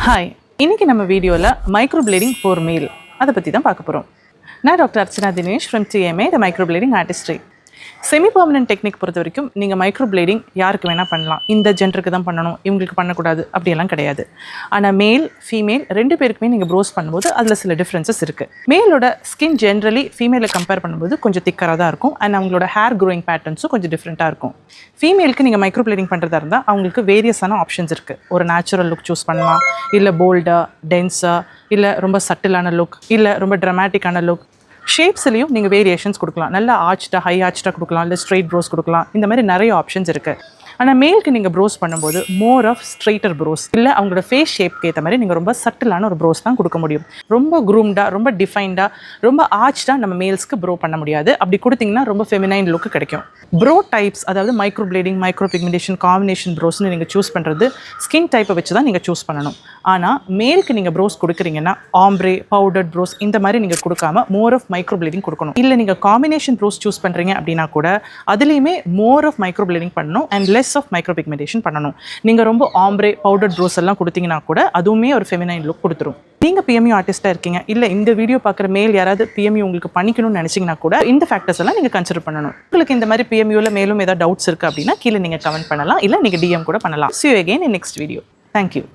Hi, இன்னைக்கு நம்ம வீடியோவில் மைக்ரோப்ளேடிங் ஃபார் மேல் அதை பற்றி தான் பார்க்க போகிறோம். நான் doctor Archana Dinesh from TMA the microblading artistry. Semi permanent technique பொறுத்த வரைக்கும் நீங்கள் மைக்ரோப்ளேடிங் யாருக்கு வேணால் பண்ணலாம். இந்த ஜென்டருக்கு தான் பண்ணணும், இவங்களுக்கு பண்ணக்கூடாது அப்படியெல்லாம் கிடையாது. ஆனால் மேல் ஃபீமேல் ரெண்டு பேருக்குமே நீங்கள் ப்ரோஸ் பண்ணும்போது அதில் சில டிஃப்ரென்சஸ் இருக்குது. மேலோட ஸ்கின் ஜென்ரலி ஃபீமேலை கம்பேர் பண்ணும்போது கொஞ்சம் திக்கராக தான் இருக்கும். அண்ட் அவங்களோட ஹேர் க்ரோயிங் பேட்டர்ன்ஸும் கொஞ்சம் டிஃப்ரெண்ட்டாக இருக்கும். ஃபீமேலுக்கு நீங்கள் மைக்ரோப்ளேடிங் பண்ணுறதா இருந்தால் அவங்களுக்கு வேரியஸான ஆப்ஷன்ஸ் இருக்குது. ஒரு நேச்சுரல் லுக் சூஸ் பண்ணலாம், இல்லை போல்டாக டென்ஸாக, இல்லை ரொம்ப சட்டிலான லுக், இல்லை ரொம்ப ட்ரமாட்டிக்கான லுக். ஷேப்ஸ்லையும் நீங்கள் வேரியேஷன்ஸ் கொடுக்கலாம். நல்லா ஆர்ச்டாக ஹை ஆர்ச்டாக கொடுக்கலாம், இல்லை ஸ்ட்ரெயிட் ப்ரோஸ் கொடுக்கலாம். இந்த மாதிரி நிறைய ஆப்ஷன்ஸ் இருக்குது. ஆனால் மேலுக்கு நீங்கள் ப்ரோஸ் பண்ணும்போது மோர் ஆஃப் ஸ்ட்ரெயிட்டர் ப்ரோஸ், இல்லை அவங்களோட ஃபேஸ் ஷேப்க்கு ஏற்ற மாதிரி நீங்கள் ரொம்ப சட்டிலான ஒரு ப்ரோஸ் தான் கொடுக்க முடியும். ரொம்ப க்ரூம்டாக, ரொம்ப டிஃபைன்டாக, ரொம்ப ஆர்ச்டாக நம்ம மேல்ஸ்க்கு ப்ரோ பண்ண முடியாது. அப்படி கொடுத்தீங்கன்னா ரொம்ப ஃபெமினைன் லுக்கு கிடைக்கும். ப்ரோ டைப்ஸ், அதாவது மைக்ரோப்ளேடிங், மைக்ரோ பிக்மெண்டேஷன், காம்பினேஷன் ப்ரோஸ்னு நீங்கள் சூஸ் பண்ணுறது ஸ்கின் டைப்பை வச்சு தான் நீங்கள் சூஸ் பண்ணணும். ஆனால் மேலுக்கு நீங்கள் ப்ரோஸ் கொடுக்குறீங்கன்னா ஆம்ப்ரே, பவுடர்ட் ப்ரோஸ் இந்த மாதிரி நீங்கள் கொடுக்காம மோர் ஆஃப் மைக்ரோப்ளேடிங் கொடுக்கணும். இல்லை நீங்கள் காம்பினேஷன் ப்ரோஸ் சூஸ் பண்ணுறீங்க அப்படின்னா கூட அதுலேயுமே மோர் ஆஃப் மைக்ரோப்ளேடிங் பண்ணணும் and less of micro pigmentation பண்ணணும். நீங்கள் ரொம்ப ஆம்ப்ரே, பவுடர்ட் ப்ரோஸ் எல்லாம் கொடுத்தீங்கன்னா கூட அதுவுமே ஒரு ஃபெமினைன் லுக் கொடுத்துரும். நீங்கள் PMU ஆர்டிஸ்ட்டாக இருக்கீங்க, இல்லை இந்த வீடியோ பார்க்குற மேல் யாராவது PMU உங்களுக்கு பண்ணிக்கணும்னு நினச்சிங்கன்னா கூட இந்த ஃபேக்டர்ஸ் எல்லாம் நீங்கள் கன்சிடர் பண்ணணும். உங்களுக்கு இந்த மாதிரி PMUவில் மேலும் ஏதாவது டவுட்ஸ் இருக்குது அப்படின்னா கீழே நீங்கள் கமெண்ட் பண்ணலாம், இல்லை நீங்கள் DM கூட பண்ணலாம். See you again in next video. Thank you.